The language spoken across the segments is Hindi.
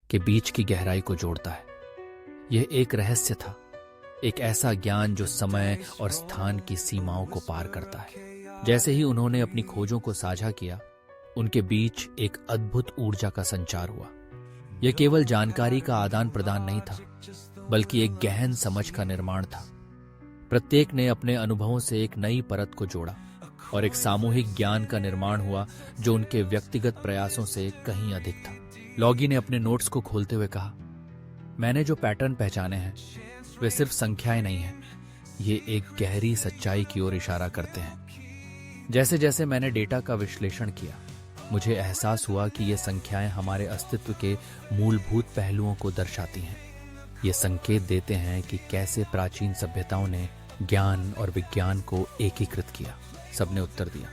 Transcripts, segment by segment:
के बीच की गहराई को जोड़ता है। यह एक रहस्य था, एक ऐसा ज्ञान जो समय और स्थान की सीमाओं को पार करता है। जैसे ही उन्होंने अपनी खोजों को साझा किया, उनके बीच एक अद्भुत ऊर्जा का संचार हुआ। यह केवल जानकारी का आदान प्रदान नहीं था, बल्कि एक गहन समझ का निर्माण था। प्रत्येक ने अपने अनुभवों से एक नई परत को जोड़ा और एक सामूहिक ज्ञान का निर्माण हुआ जो उनके व्यक्तिगत प्रयासों से कहीं अधिक था। लॉगी ने अपने नोट्स को खोलते हुए कहा, मैंने जो पैटर्न पहचाने हैं वे सिर्फ संख्याएं नहीं हैं, ये एक गहरी सच्चाई की ओर इशारा करते हैं। जैसे जैसे मैंने डेटा का विश्लेषण किया, मुझे एहसास हुआ कि ये संख्याएं हमारे अस्तित्व के मूलभूत पहलुओं को दर्शाती हैं। ये संकेत देते हैं कि कैसे प्राचीन सभ्यताओं ने ज्ञान और विज्ञान को एकीकृत किया। सबने उत्तर दिया।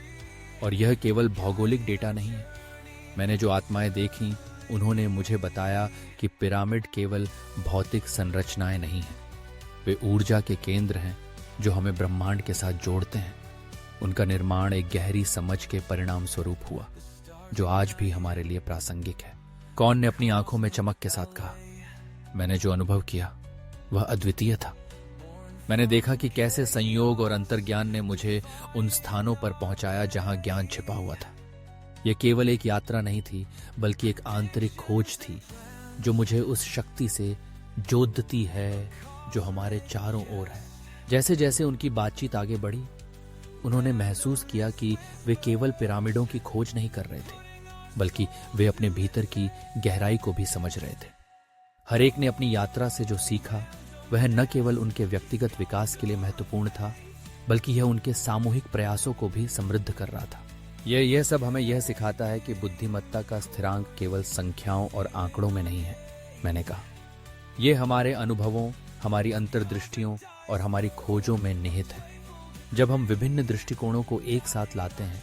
और यह केवल भौगोलिक डेटा नहीं है। मैंने जो आत्माएं देखीं, उन्होंने मुझे बताया कि पिरामिड केवल भौतिक संरचनाएं नहीं हैं, वे ऊर्जा के केंद्र हैं जो हमें ब्रह्मांड के साथ जोड़ते हैं। उनका निर्माण एक गहरी समझ के परिणाम स्वरूप हुआ, जो आज भी हमारे लिए प्रासंगिक है। कौन ने अपनी आंखों में चमक के साथ कहा, मैंने जो अनुभव किया वह अद्वितीय था। मैंने देखा कि कैसे संयोग और अंतर्ज्ञान ने मुझे उन स्थानों पर पहुंचाया जहां ज्ञान छिपा हुआ था। यह केवल एक यात्रा नहीं थी, बल्कि एक आंतरिक खोज थी जो मुझे उस शक्ति से जोड़ती है जो हमारे चारों ओर है। जैसे जैसे उनकी बातचीत आगे बढ़ी, उन्होंने महसूस किया कि वे केवल पिरामिडों की खोज नहीं कर रहे थे, बल्कि वे अपने भीतर की गहराई को भी समझ रहे थे। हर एक ने अपनी यात्रा से जो सीखा, वह न केवल उनके व्यक्तिगत विकास के लिए महत्वपूर्ण था, बल्कि यह उनके सामूहिक प्रयासों को भी समृद्ध कर रहा था। यह सब हमें यह सिखाता है कि बुद्धिमत्ता का स्थिरांक केवल संख्याओं और आंकड़ों में नहीं है, मैंने कहा। यह हमारे अनुभवों, हमारी अंतर्दृष्टियों और हमारी खोजों में निहित है। जब हम विभिन्न दृष्टिकोणों को एक साथ लाते हैं,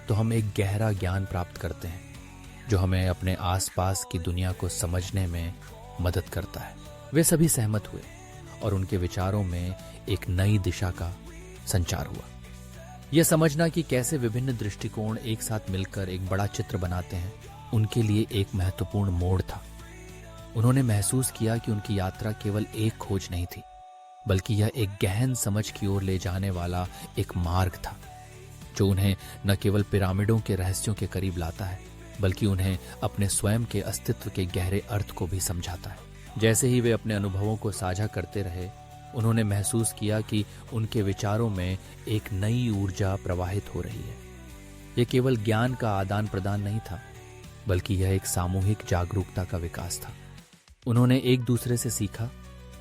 तो हम एक गहरा ज्ञान प्राप्त करते हैं, जो हमें अपने आसपास की दुनिया को समझने में मदद करता है। वे सभी सहमत हुए और उनके विचारों में एक नई दिशा का संचार हुआ। यह समझना कि कैसे विभिन्न दृष्टिकोण एक साथ मिलकर एक बड़ा चित्र बनाते हैं, उनके लिए एक महत्वपूर्ण मोड़ था। उन्होंने महसूस किया कि उनकी यात्रा केवल एक खोज नहीं थी, बल्कि यह एक गहन समझ की ओर ले जाने वाला एक मार्ग था, जो उन्हें न केवल पिरामिडों के रहस्यों के करीब लाता है, बल्कि उन्हें अपने स्वयं के अस्तित्व के गहरे अर्थ को भी समझाता है। जैसे ही वे अपने अनुभवों को साझा करते रहे, उन्होंने महसूस किया कि उनके विचारों में एक नई ऊर्जा प्रवाहित हो रही है। यह केवल ज्ञान का आदान प्रदान नहीं था, बल्कि यह एक सामूहिक जागरूकता का विकास था। उन्होंने एक दूसरे से सीखा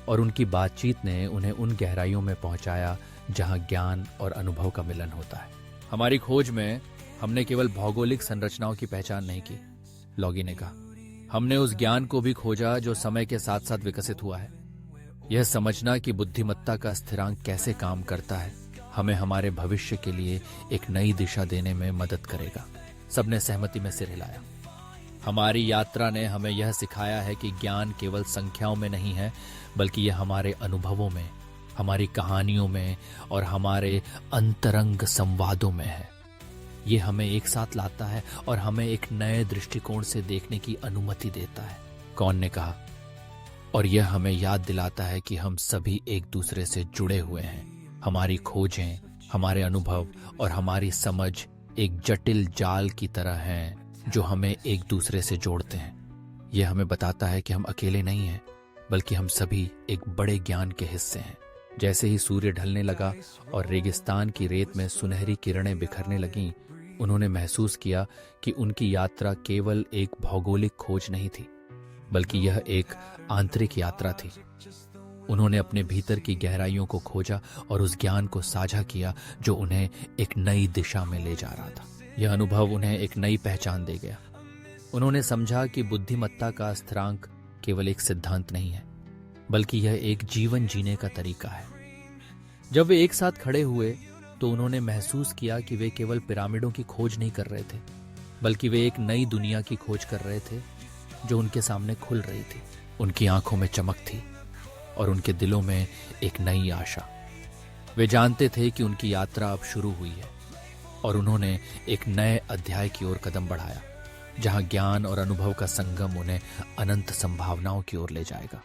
और उनकी बातचीत ने उन्हें उन गहराइयों में पहुंचाया जहां ज्ञान और अनुभव का मिलन होता है। हमारी खोज में हमने केवल भौगोलिक संरचनाओं की पहचान नहीं की, लॉगी ने कहा। हमने उस ज्ञान को भी खोजा जो समय के साथ साथ विकसित हुआ है। यह समझना कि बुद्धिमत्ता का स्थिरांक कैसे काम करता है, हमें हमारे भविष्य के लिए एक नई दिशा देने में मदद करेगा। सबने सहमति में सिर हिलाया। हमारी यात्रा ने हमें यह सिखाया है कि ज्ञान केवल संख्याओं में नहीं है, बल्कि यह हमारे अनुभवों में, हमारी कहानियों में और हमारे अंतरंग संवादों में है। ये हमें एक साथ लाता है और हमें एक नए दृष्टिकोण से देखने की अनुमति देता है, कौन ने कहा। और यह हमें याद दिलाता है कि हम सभी एक दूसरे से जुड़े हुए हैं। हमारी खोजें, हमारे अनुभव और हमारी समझ एक जटिल जाल की तरह हैं जो हमें एक दूसरे से जोड़ते हैं। यह हमें बताता है कि हम अकेले नहीं हैं, बल्कि हम सभी एक बड़े ज्ञान के हिस्से हैं। जैसे ही सूर्य ढलने लगा और रेगिस्तान की रेत में सुनहरी किरणें बिखरने लगीं, उन्होंने महसूस किया कि उनकी यात्रा केवल एक भौगोलिक खोज नहीं थी, बल्कि यह एक आंतरिक यात्रा थी। उन्होंने अपने भीतर की गहराइयों को खोजा और उस ज्ञान को साझा किया जो उन्हें एक नई दिशा में ले जा रहा था। यह अनुभव उन्हें एक नई पहचान दे गया। उन्होंने समझा कि बुद्धिमत्ता का स्थिरांक केवल एक सिद्धांत नहीं है, बल्कि यह एक जीवन जीने का तरीका है। जब वे एक साथ खड़े हुए, तो उन्होंने महसूस किया कि वे केवल पिरामिडों की खोज नहीं कर रहे थे, बल्कि वे एक नई दुनिया की खोज कर रहे थे जो उनके सामने खुल रही थी। उनकी आंखों में चमक थी और उनके दिलों में एक नई आशा। वे जानते थे कि उनकी यात्रा अब शुरू हुई है और उन्होंने एक नए अध्याय की ओर कदम बढ़ाया। जहां ज्ञान और अनुभव का संगम उन्हें अनंत संभावनाओं की ओर ले जाएगा।